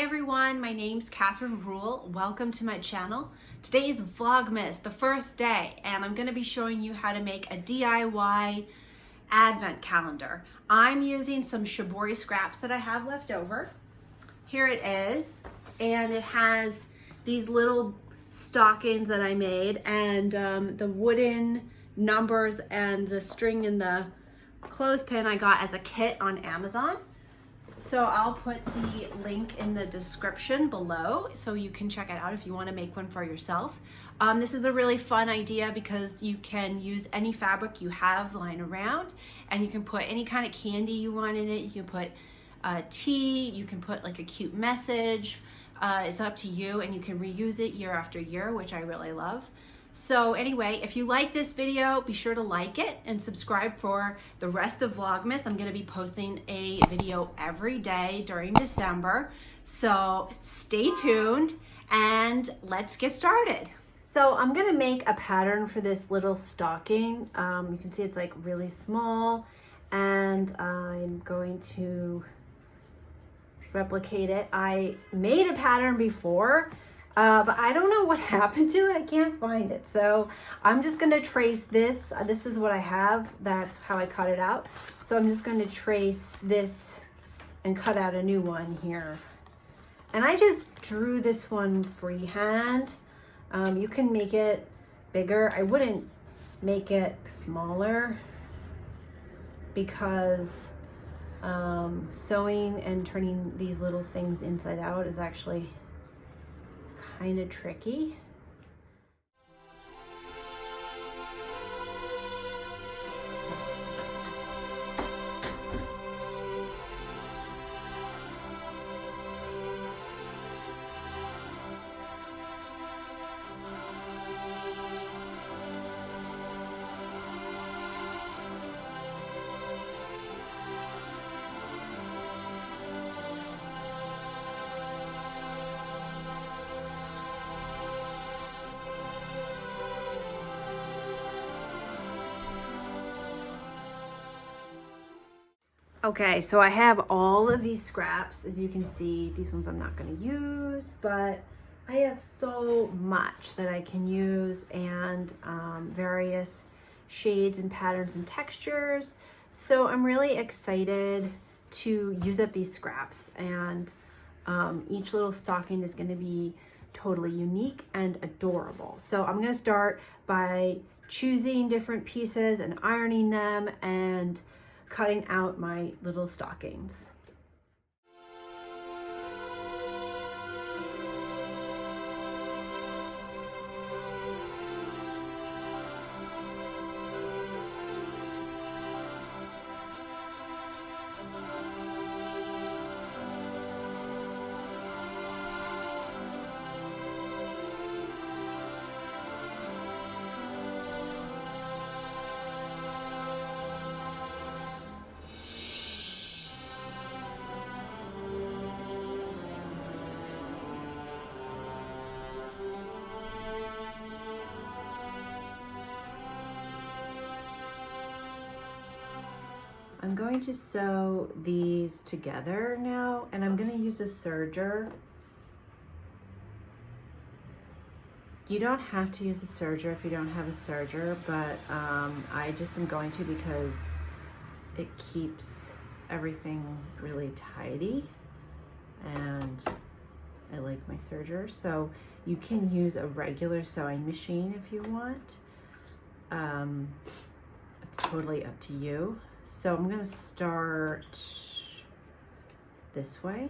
everyone, my name's Catherine Rule. Welcome to my channel. Today is Vlogmas, the first day, and I'm going to be showing you how to make a DIY advent calendar. I'm using some Shibori scraps that I have left over. Here it is, and it has these little stockings that I made, and the wooden numbers and the string and the clothespin I got as a kit on Amazon. So I'll put the link in the description below so you can check it out if you want to make one for yourself. This is a really fun idea because you can use any fabric you have lying around, and you can put any kind of candy you want in it. You can put tea, you can put like a cute message. It's up to you, and you can reuse it year after year, which I really love. So anyway, if you like this video, be sure to like it and subscribe for the rest of Vlogmas. I'm going to be posting a video every day during December. So stay tuned and let's get started. So I'm going to make a pattern for this little stocking. You can see it's like really small, and I'm going to replicate it. I made a pattern before, but I don't know what happened to it. I can't find it. So I'm just going to trace this. This is what I have. That's how I cut it out. So I'm just going to trace this and cut out a new one here. And I just drew this one freehand. You can make it bigger. I wouldn't make it smaller because sewing and turning these little things inside out is actually kind of tricky. Okay, so I have all of these scraps. As you can see, these ones I'm not going to use, but I have so much that I can use, and various shades and patterns and textures. So I'm really excited to use up these scraps, and each little stocking is going to be totally unique and adorable. So I'm going to start by choosing different pieces and ironing them and cutting out my little stockings. I'm going to sew these together now, and I'm going to use a serger. You don't have to use a serger if you don't have a serger, but I just am going to because it keeps everything really tidy, and I like my serger. So you can use a regular sewing machine if you want. It's totally up to you. So I'm going to start this way.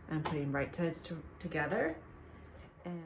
I'm putting right sides together. And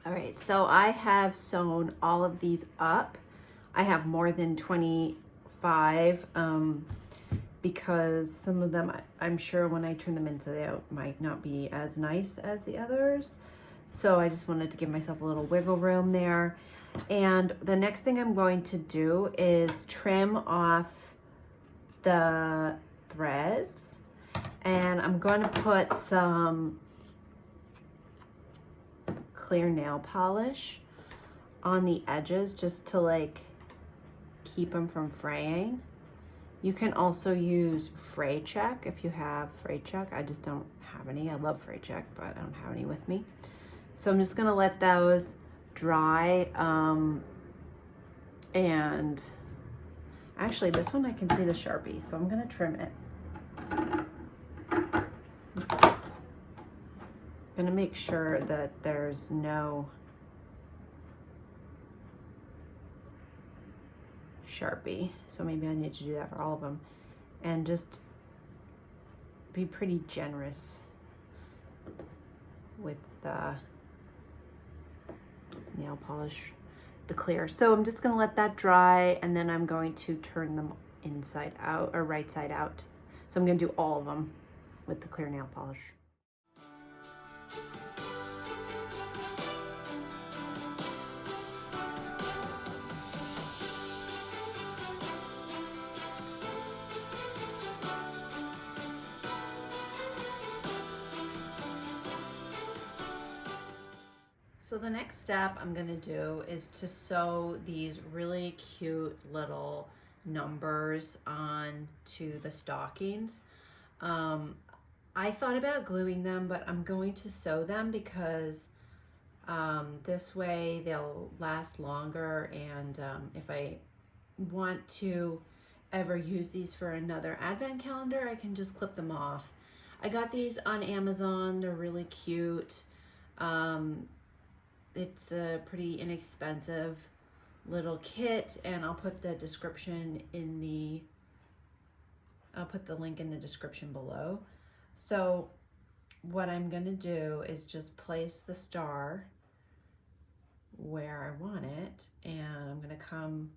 All right, so I have sewn all of these up. I have more than 25 because some of them, I'm sure when I turn them inside out, might not be as nice as the others. So I just wanted to give myself a little wiggle room there. And the next thing I'm going to do is trim off the threads. And I'm going to put some clear nail polish on the edges just to like keep them from fraying. You can also use fray check if you have fray check. I just don't have any. I love fray check, but I don't have any with me. So I'm just gonna let those dry. And actually this one I can see the Sharpie, so I'm gonna trim it. I'm gonna make sure that there's no Sharpie, so maybe I need to do that for all of them, and just be pretty generous with the nail polish, the clear. So I'm just gonna let that dry, and then I'm going to turn them inside out or right side out. So I'm gonna do all of them with the clear nail polish. So the next step I'm gonna do is to sew these really cute little numbers on to the stockings. I thought about gluing them, but I'm going to sew them because this way they'll last longer, and if I want to ever use these for another advent calendar, I can just clip them off. I got these on Amazon. They're really cute. It's a pretty inexpensive little kit, and I'll put the description in the, I'll put the link in the description below. So what I'm gonna do is just place the star where I want it, and I'm gonna come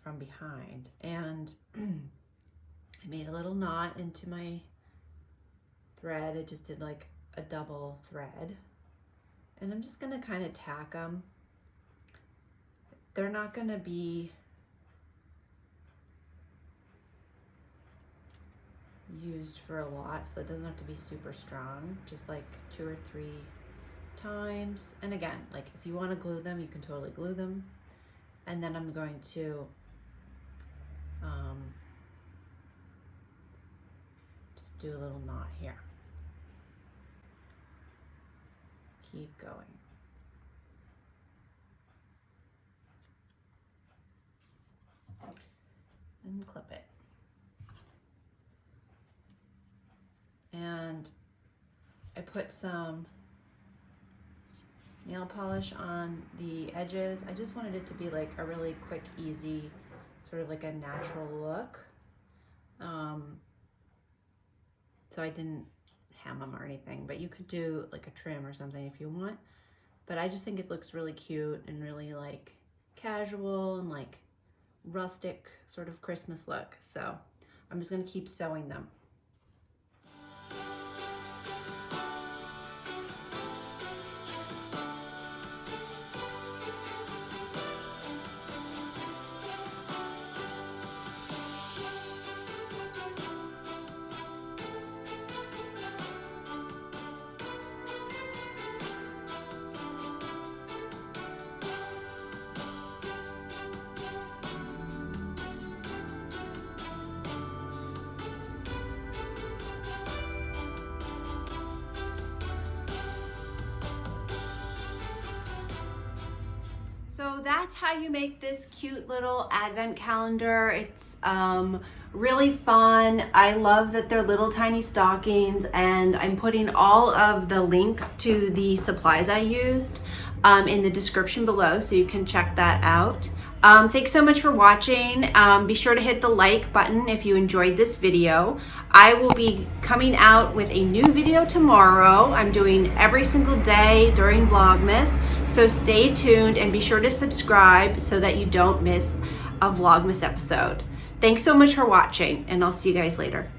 from behind, and I made a little knot into my thread. I just did like a double thread. And I'm just gonna kind of tack them. They're not gonna be used for a lot, so it doesn't have to be super strong, just like 2 or 3 times. And again, like if you wanna glue them, you can totally glue them. And then I'm going to just do a little knot here. Keep going. And clip it. And I put some nail polish on the edges. I just wanted it to be like a really quick, easy, sort of like a natural look. So I didn't hem them or anything, but you could do like a trim or something if you want. But I just think it looks really cute and really like casual and like rustic sort of Christmas look. So I'm just gonna keep sewing them. So that's how you make this cute little advent calendar. It's really fun. I love that they're little tiny stockings, and I'm putting all of the links to the supplies I used in the description below, so you can check that out. Thanks so much for watching. Be sure to hit the like button if you enjoyed this video. I will be coming out with a new video tomorrow. I'm doing every single day during Vlogmas, so stay tuned and be sure to subscribe so that you don't miss a Vlogmas episode. Thanks so much for watching, and I'll see you guys later.